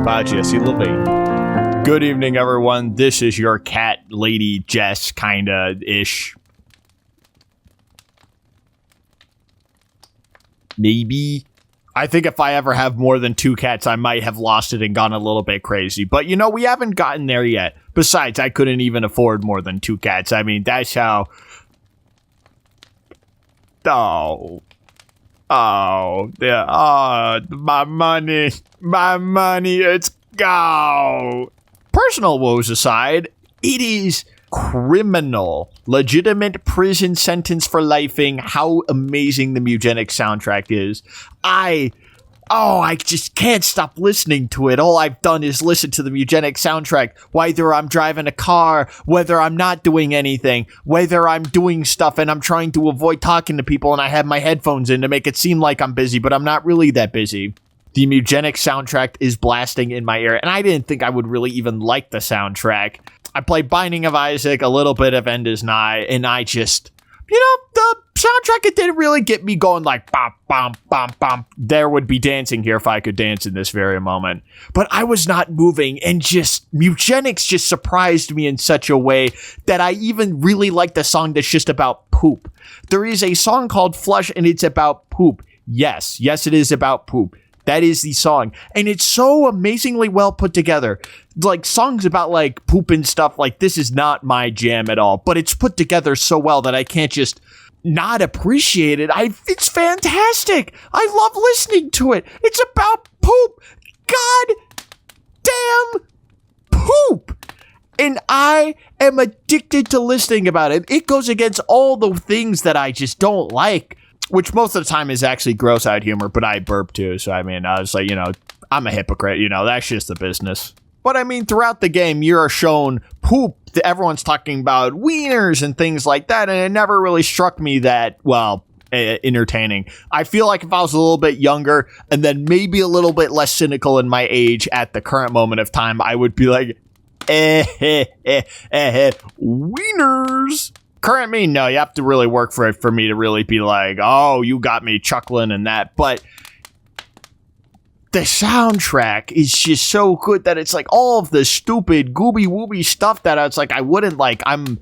Jesse Levine. Good evening, everyone. This is your cat lady Jess, kinda-ish. Maybe. I think if I ever have more than 2 cats, I might have lost it and gone a little bit crazy. But, you know, we haven't gotten there yet. Besides, I couldn't even afford more than 2 cats. I mean, that's how... my money, it's gone. Personal woes aside, it is criminal. Legitimate prison sentence for lifing. How amazing the Mewgenics soundtrack is. I just can't stop listening to it. All I've done is listen to the Mewgenics soundtrack, whether I'm driving a car, whether I'm not doing anything, whether I'm doing stuff and I'm trying to avoid talking to people and I have my headphones in to make it seem like I'm busy, but I'm not really that busy. The Mewgenics soundtrack is blasting in my ear, and I didn't think I would really even like the soundtrack. I played Binding of Isaac, a little bit of End is Nigh, and I just... You know, the soundtrack, it didn't really get me going like, bom, bom, bom, bom. There would be dancing here if I could dance in this very moment. But I was not moving, and just, Mewgenics just surprised me in such a way that I even really like the song that's just about poop. There is a song called Flush, and it's about poop. Yes, it is about poop. That is the song. And it's so amazingly well put together. Like, songs about, like, poop and stuff, like, this is not my jam at all. But it's put together so well that I can't just not appreciate it. It's fantastic. I love listening to it. It's about poop. God damn poop. And I am addicted to listening about it. It goes against all the things that I just don't like. Which most of the time is actually gross out humor, but I burp too. So, I mean, I was like, you know, I'm a hypocrite. You know, that's just the business. But, I mean, throughout the game, you're shown poop. Everyone's talking about wieners and things like that. And it never really struck me that, well, entertaining. I feel like if I was a little bit younger and then maybe a little bit less cynical in my age at the current moment of time, I would be like, wieners. Current me, no, you have to really work for it for me to really be like, oh, you got me chuckling and that. But the soundtrack is just so good that it's like all of the stupid gooby wooby stuff that it's like I wouldn't like. I'm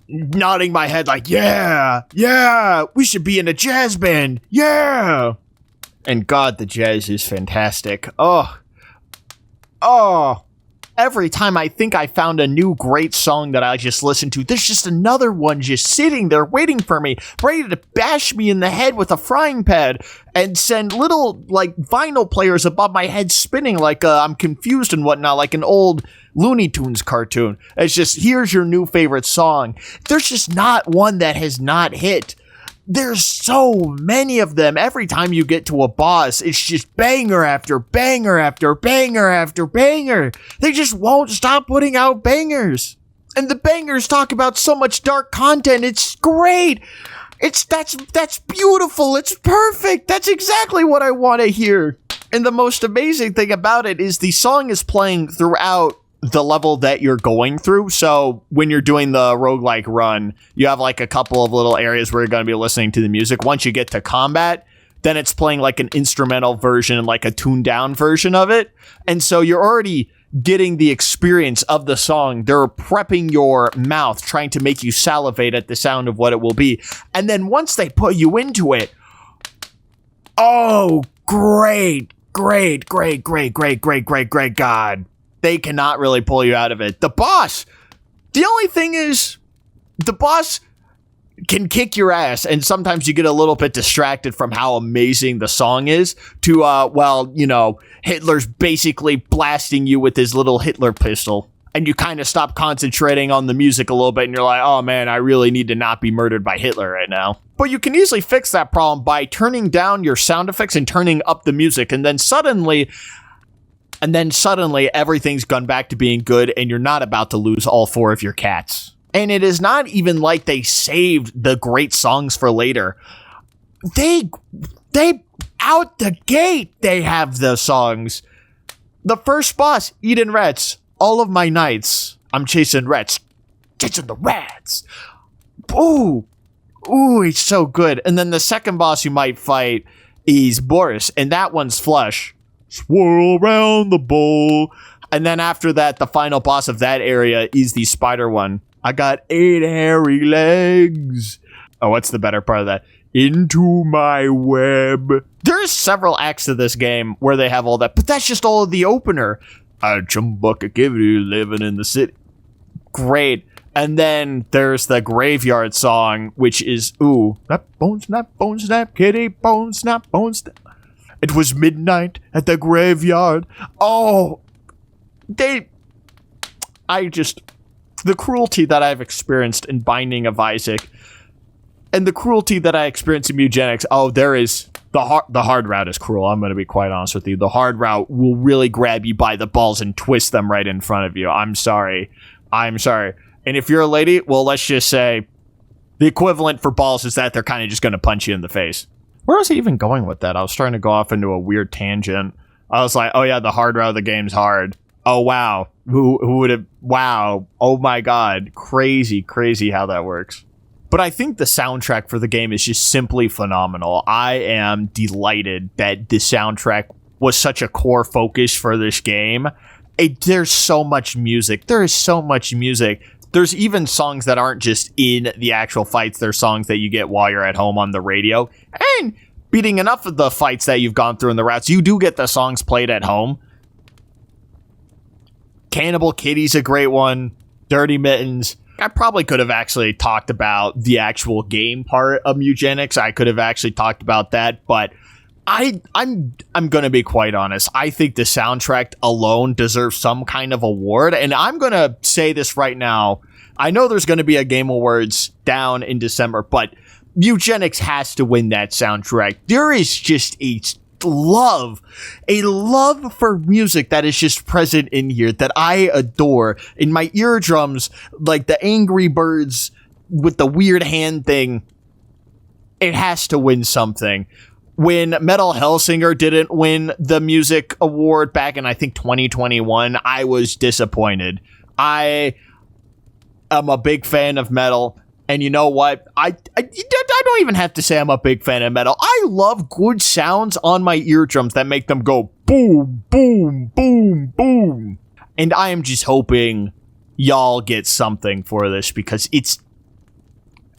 nodding my head like, yeah, we should be in a jazz band. Yeah. And God, the jazz is fantastic. Oh. Every time I think I found a new great song that I just listened to, there's just another one just sitting there waiting for me, ready to bash me in the head with a frying pan and send little, like, vinyl players above my head spinning like I'm confused and whatnot, like an old Looney Tunes cartoon. It's just, here's your new favorite song. There's just not one that has not hit. There's so many of them. Every time you get to a boss, it's just banger after banger after banger after banger. They just won't stop putting out bangers. And the bangers talk about so much dark content. It's great. That's beautiful. It's perfect. That's exactly what I want to hear. And the most amazing thing about it is the song is playing throughout the level that you're going through. So when you're doing the roguelike run, you have like a couple of little areas where you're going to be listening to the music. Once you get to combat, then it's playing like an instrumental version, like a tuned down version of it. And so you're already getting the experience of the song. They're prepping your mouth, trying to make you salivate at the sound of what it will be. And then once they put you into it, oh, great, God. They cannot really pull you out of it. The boss, the only thing is, the boss can kick your ass, and sometimes you get a little bit distracted from how amazing the song is to, well, you know, Hitler's basically blasting you with his little Hitler pistol, and you kind of stop concentrating on the music a little bit, and you're like, oh man, I really need to not be murdered by Hitler right now. But you can easily fix that problem by turning down your sound effects and turning up the music, and then suddenly everything's gone back to being good and you're not about to lose all 4 of your cats. And it is not even like they saved the great songs for later. They out the gate, they have the songs. The first boss, Eden Rats, all of my nights, I'm chasing rats. Chasing the rats. Ooh, it's so good. And then the second boss you might fight is Boris, and that one's Flush. swirl around the bowl. And then after that, the final boss of that area is the spider one. I got 8 hairy legs. Oh, what's the better part of that? Into my web. There's several acts of this game where they have all that, but that's just all of the opener. A chumbuck activity living in the city. Great. And then there's the graveyard song, which is, ooh, snap, bone snap, kitty, bone snap, bone snap. It was midnight at the graveyard. Oh, the cruelty that I've experienced in Binding of Isaac and the cruelty that I experienced in Mewgenics. Oh, there is, the hard route is cruel. I'm going to be quite honest with you. The hard route will really grab you by the balls and twist them right in front of you. I'm sorry. And if you're a lady, well, let's just say the equivalent for balls is that they're kind of just going to punch you in the face. Where was I even going with that? I was trying to go off into a weird tangent. I was like, oh yeah, the hard route of the game's hard. Oh wow. Who would have, wow. Oh my god. Crazy how that works. But I think the soundtrack for the game is just simply phenomenal. I am delighted that the soundtrack was such a core focus for this game. There's so much music. There is so much music. There's even songs that aren't just in the actual fights. There's songs that you get while you're at home on the radio. And beating enough of the fights that you've gone through in the routes, you do get the songs played at home. Cannibal Kitty's a great one. Dirty Mittens. I probably could have actually talked about the actual game part of Mewgenics. I could have actually talked about that, but I'm gonna be quite honest. I think the soundtrack alone deserves some kind of award, and I'm gonna say this right now. I know there's gonna be a Game Awards down in December, but Mewgenics has to win that soundtrack. There is just a love for music that is just present in here that I adore. In my eardrums, like the Angry Birds with the weird hand thing, it has to win something. When Metal Hellsinger didn't win the music award back in, I think, 2021, I was disappointed. I am a big fan of metal, and you know what? I don't even have to say I'm a big fan of metal. I love good sounds on my eardrums that make them go boom, boom, boom, boom. And I am just hoping y'all get something for this because it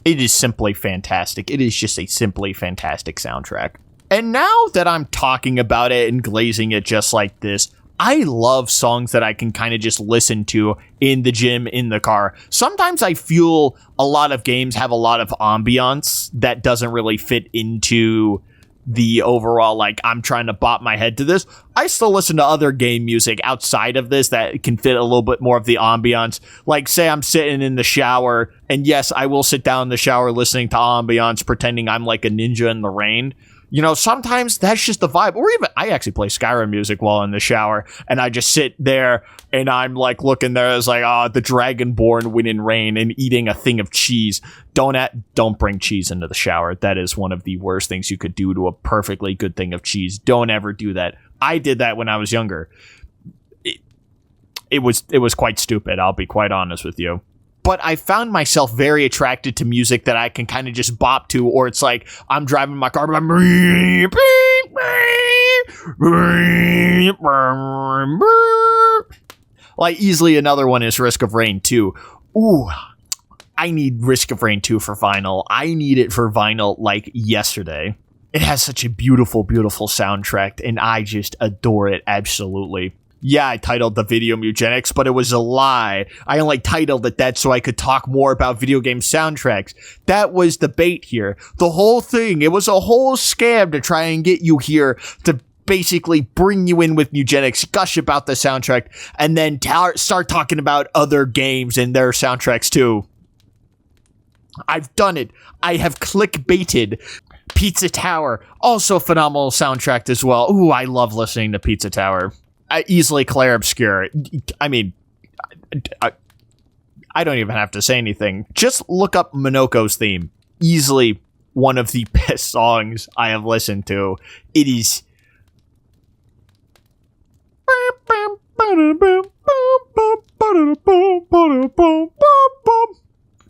is simply fantastic. It is just a simply fantastic soundtrack. And now that I'm talking about it and glazing it just like this, I love songs that I can kind of just listen to in the gym, in the car. Sometimes I feel a lot of games have a lot of ambiance that doesn't really fit into the overall, like, I'm trying to bop my head to this. I still listen to other game music outside of this that can fit a little bit more of the ambiance. Like, say I'm sitting in the shower, and yes, I will sit down in the shower listening to ambiance, pretending I'm like a ninja in the rain. You know, sometimes that's just the vibe. Or even, I actually play Skyrim music while in the shower, and I just sit there, and I'm like looking there as like, the Dragonborn winning rain and eating a thing of cheese. Don't bring cheese into the shower. That is one of the worst things you could do to a perfectly good thing of cheese. Don't ever do that. I did that when I was younger. It was quite stupid, I'll be quite honest with you. But I found myself very attracted to music that I can kind of just bop to, or it's like I'm driving my car, like easily another one is Risk of Rain 2. Ooh, I need Risk of Rain 2 for vinyl. I need it for vinyl like yesterday. It has such a beautiful, beautiful soundtrack, and I just adore it absolutely. Yeah, I titled the video Mewgenics, but it was a lie. I only titled it that so I could talk more about video game soundtracks. That was the bait here. The whole thing, it was a whole scam to try and get you here to basically bring you in with Mewgenics, gush about the soundtrack, and then start talking about other games and their soundtracks too. I've done it. I have clickbaited. Pizza Tower, also phenomenal soundtrack as well. Ooh, I love listening to Pizza Tower. Easily Claire Obscure. I mean, I don't even have to say anything. Just look up Minoko's theme. Easily one of the best songs I have listened to. It is...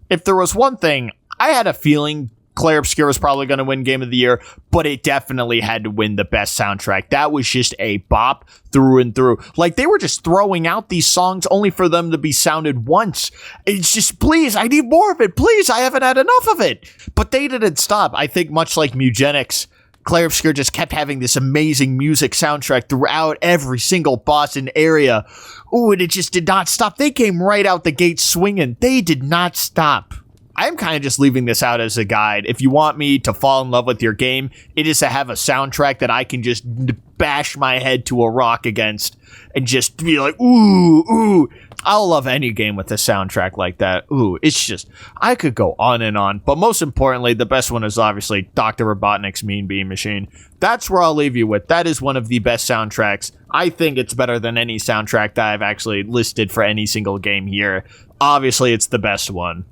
If there was one thing, I had a feeling Clair Obscur was probably going to win Game of the Year, but it definitely had to win the best soundtrack. That was just a bop through and through. Like, they were just throwing out these songs only for them to be sounded once. It's just, please, I need more of it. Please, I haven't had enough of it. But they didn't stop. I think much like Mewgenics, Clair Obscur just kept having this amazing music soundtrack throughout every single Boston area. Ooh, and it just did not stop. They came right out the gate swinging. They did not stop. I'm kind of just leaving this out as a guide. If you want me to fall in love with your game, it is to have a soundtrack that I can just bash my head to a rock against and just be like, ooh, ooh. I'll love any game with a soundtrack like that. Ooh, it's just, I could go on and on. But most importantly, the best one is obviously Dr. Robotnik's Mean Bean Machine. That's where I'll leave you with. That is one of the best soundtracks. I think it's better than any soundtrack that I've actually listed for any single game here. Obviously, it's the best one.